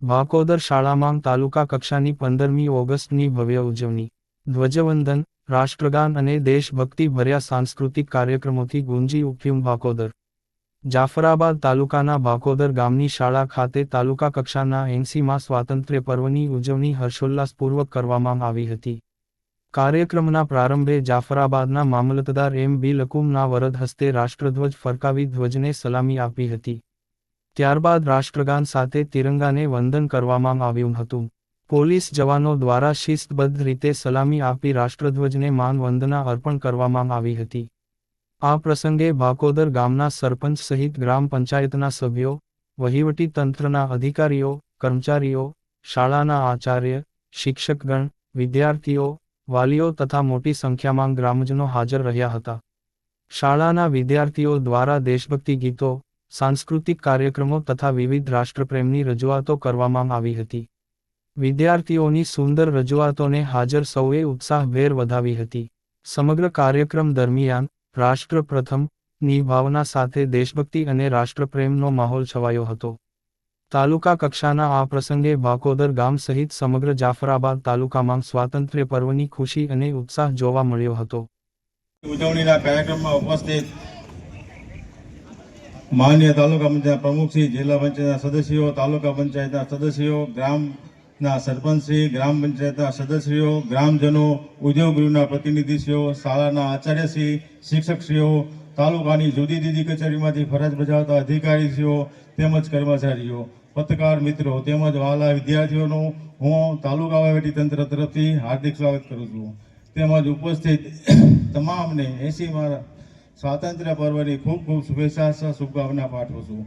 વાંકોદર શાળામાં તાલુકા કક્ષાની 15મી ઓગસ્ટની ભવ્ય ઉજવણી, ધ્વજવંદન, રાષ્ટ્રગાન અને દેશભક્તિ ભર્યા સાંસ્કૃતિક કાર્યક્રમોથી ગુંજી ઉઠ્યું વાંકોદર. જાફરાબાદ તાલુકાના વાંકોદર ગામની શાળા ખાતે તાલુકા કક્ષાના 80મા સ્વાતંત્ર્ય પર્વની ઉજવણી હર્ષોલ્લાસપૂર્વક કરવામાં આવી હતી. કાર્યક્રમના પ્રારંભે જાફરાબાદના મામલતદાર એમ બી લકુમના વરદ હસ્તે રાષ્ટ્રધ્વજ ફરકાવી ધ્વજને સલામી આપી હતી. ત્યારબાદ રાષ્ટ્રગાન સાથે તિરંગાને વંદન કરવામાં આવ્યું હતું. પોલીસ જવાનો દ્વારા શિસ્તબદ્ધ રીતે સલામી આપી રાષ્ટ્રધ્વજને માન વંદના અર્પણ કરવામાં આવી હતી. આ પ્રસંગે વાંકોદર ગામના સરપંચ સહિત ગ્રામ પંચાયતના સભ્યો, વહીવટી તંત્રના અધિકારીઓ, કર્મચારીઓ, શાળાના આચાર્ય, શિક્ષકગણ, વિદ્યાર્થીઓ, વાલીઓ તથા મોટી સંખ્યામાં ગ્રામજનો હાજર રહ્યા હતા. શાળાના વિદ્યાર્થીઓ દ્વારા દેશભક્તિ ગીતો, સાંસ્કૃતિક કાર્યક્રમો તથા વિવિધ રાષ્ટ્રપ્રેમની રજૂઆતો કરવામાં આવી હતી. વિદ્યાર્થીઓની સુંદર રજૂઆતોને હાજર સૌએ ઉત્સાહભેર વધાવી હતી. સમગ્ર કાર્યક્રમ દરમિયાન રાષ્ટ્ર પ્રથમ ની ભાવના સાથે દેશભક્તિ અને રાષ્ટ્રપ્રેમનો માહોલ છવાયો હતો. તાલુકા કક્ષાના આ પ્રસંગે વાંકોદર ગામ સહિત સમગ્ર જાફરાબાદ તાલુકામાં સ્વાતંત્ર્ય પર્વની ખુશી અને ઉત્સાહ જોવા મળ્યો હતો. ઉજવણીના કાર્યક્રમમાં ઉપસ્થિત માન્ય તાલુકા પંચાયત પ્રમુખશ્રી, જિલ્લા પંચાયતના સદસ્યો, તાલુકા પંચાયતના સદસ્યો, ગ્રામના સરપંચશ્રી, ગ્રામ પંચાયતના સદસ્યો, ગ્રામજનો, ઉદ્યોગગૃહના પ્રતિનિધિશ્રીઓ, શાળાના આચાર્યશ્રી, શિક્ષકશ્રીઓ, તાલુકાની જુદી જુદી કચેરીમાંથી ફરજ બજાવતા અધિકારીશ્રીઓ તેમજ કર્મચારીઓ, પત્રકાર મિત્રો તેમજ વહાલા વિદ્યાર્થીઓનું હું તાલુકા વહીવટી તંત્ર તરફથી હાર્દિક સ્વાગત કરું છું. તેમજ ઉપસ્થિત તમામને 80મા સ્વાતંત્ર્ય પર્વની ખૂબ ખૂબ શુભેચ્છા શુભકામના પાઠવું છું.